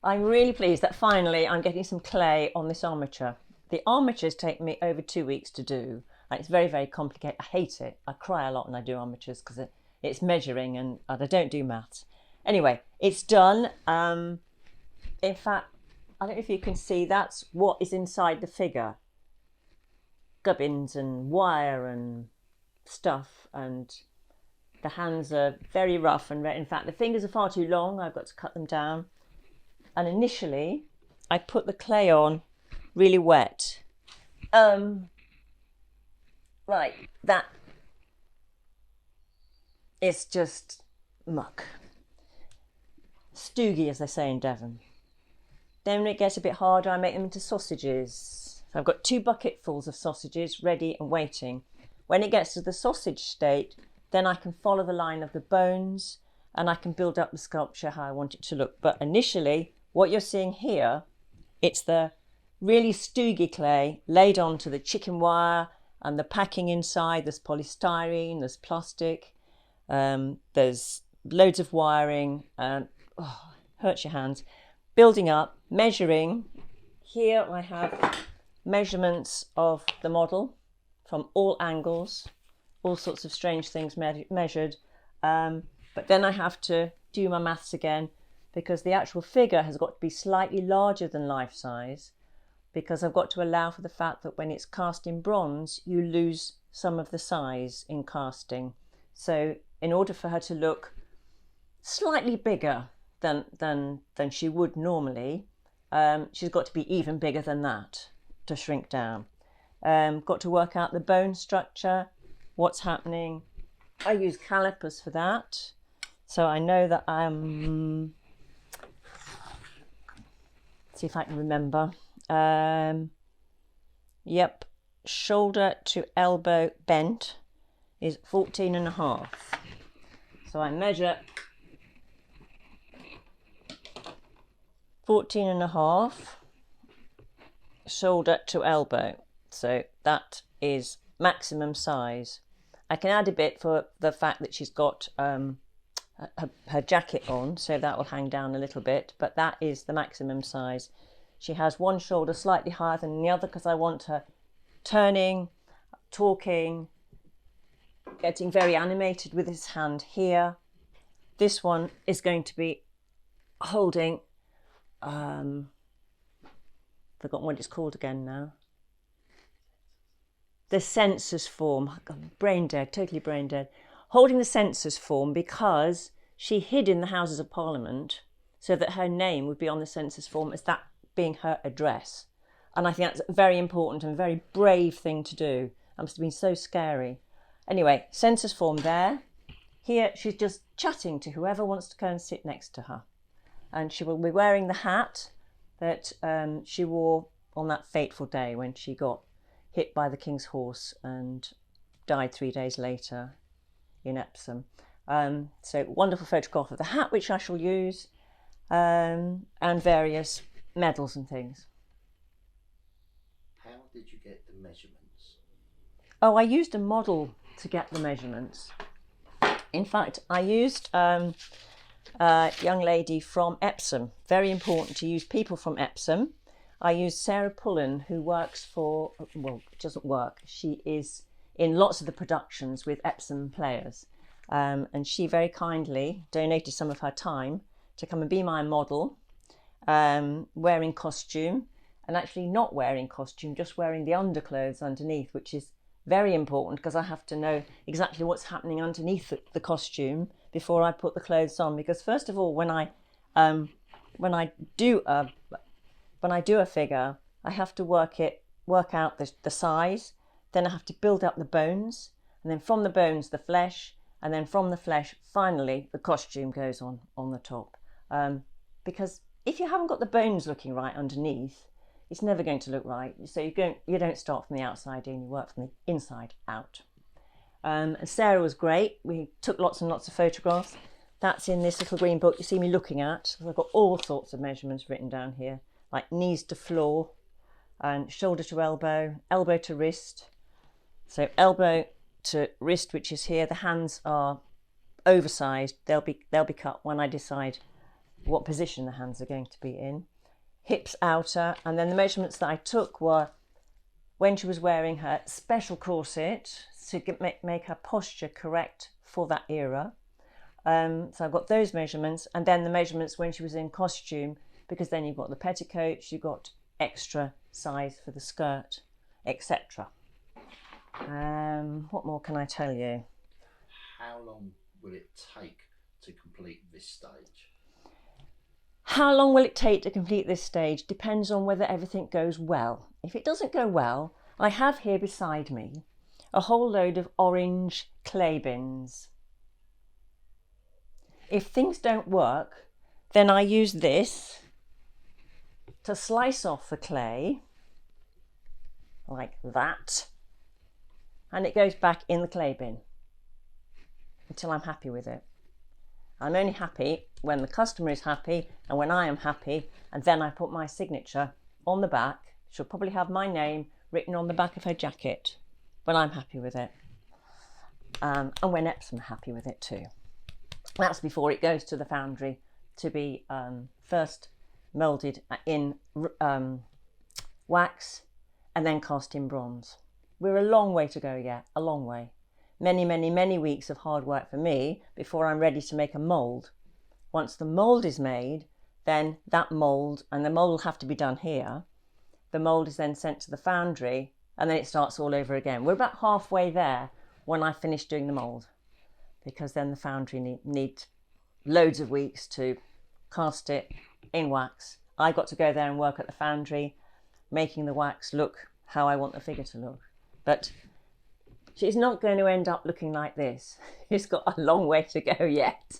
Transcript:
I'm really pleased that finally I'm getting some clay on this armature. The armatures take me over 2 weeks to do, and it's very, very complicated. I hate it. I cry a lot when I do armatures because it's measuring and I don't do maths. Anyway, it's done. In fact, I don't know if you can see, that's what is inside the figure. Gubbins and wire and stuff, and the hands are very rough and in fact the fingers are far too long. I've got to cut them down. And initially I put the clay on really wet. Right, that is just muck. Stoogie, as they say in Devon. Then when it gets a bit harder, I make them into sausages. So I've got 2 bucketfuls of sausages ready and waiting. When it gets to the sausage state, then I can follow the line of the bones and I can build up the sculpture how I want it to look. But initially, what you're seeing here, it's the really stoogie clay laid onto the chicken wire and the packing inside. There's polystyrene, there's plastic, there's loads of wiring, hurts your hands. Building up, measuring. Here I have measurements of the model from all angles, all sorts of strange things measured. But then I have to do my maths again because the actual figure has got to be slightly larger than life size, because I've got to allow for the fact that when it's cast in bronze, you lose some of the size in casting. So in order for her to look slightly bigger than she would normally, she's got to be even bigger than that to shrink down. Got to work out the bone structure, what's happening. I use calipers for that, so I know that I'm, see if I can remember. Yep, shoulder to elbow bent is 14.5. So I measure 14.5 shoulder to elbow. So that is maximum size. I can add a bit for the fact that she's got her jacket on, so that will hang down a little bit, but that is the maximum size. She has one shoulder slightly higher than the other because I want her turning, talking, getting very animated with his hand here. This one is going to be holding, forgotten what it's called again now. The census form. I'm brain dead, totally brain dead. Holding the census form because she hid in the Houses of Parliament so that her name would be on the census form as that being her address. And I think that's a very important and very brave thing to do. That must have been so scary. Anyway, census form there. Here she's just chatting to whoever wants to go and sit next to her. And she will be wearing the hat that she wore on that fateful day when she got hit by the King's horse and died 3 days later in Epsom. So wonderful photograph of the hat, which I shall use, and various medals and things. How did you get the measurements? Oh, I used a model to get the measurements. In fact, I used a young lady from Epsom. Very important to use people from Epsom. I used Sarah Pullen, who works for, well, doesn't work. She is in lots of the productions with Epsom players. And she very kindly donated some of her time to come and be my model, wearing costume, and actually not wearing costume, just wearing the underclothes underneath, which is very important because I have to know exactly what's happening underneath the costume before I put the clothes on. Because first of all, when I do a figure, I have to work out the size, then I have to build up the bones, and then from the bones the flesh, and then from the flesh finally the costume goes on the top. Because if you haven't got the bones looking right underneath, it's never going to look right. So you don't start from the outside in, you work from the inside out. And Sarah was great. We took lots and lots of photographs. That's in this little green book you see me looking at. I've got all sorts of measurements written down here, like knees to floor and shoulder to elbow, elbow to wrist. So elbow to wrist, which is here. The hands are oversized. They'll be cut when I decide what position the hands are going to be in. Hips outer, and then the measurements that I took were when she was wearing her special corset to make her posture correct for that era. So I've got those measurements, and then the measurements when she was in costume, because then you've got the petticoats, you've got extra size for the skirt, etc. What more can I tell you? How long will it take to complete this stage? How long will it take to complete this stage depends on whether everything goes well. If it doesn't go well, I have here beside me a whole load of orange clay bins. If things don't work, then I use this to slice off the clay, like that, and it goes back in the clay bin until I'm happy with it. I'm only happy when the customer is happy and when I am happy, and then I put my signature on the back. She'll probably have my name written on the back of her jacket when I'm happy with it, and when Epsom are happy with it too. That's before it goes to the foundry to be first moulded in wax and then cast in bronze. We're a long way to go yet, a long way. Many, many, many weeks of hard work for me before I'm ready to make a mould. Once the mould is made, then that mould, and the mould will have to be done here, the mould is then sent to the foundry, and then it starts all over again. We're about halfway there when I finish doing the mould, because then the foundry needs loads of weeks to cast it in wax. I got to go there and work at the foundry, making the wax look how I want the figure to look. But she's not going to end up looking like this. She's got a long way to go yet.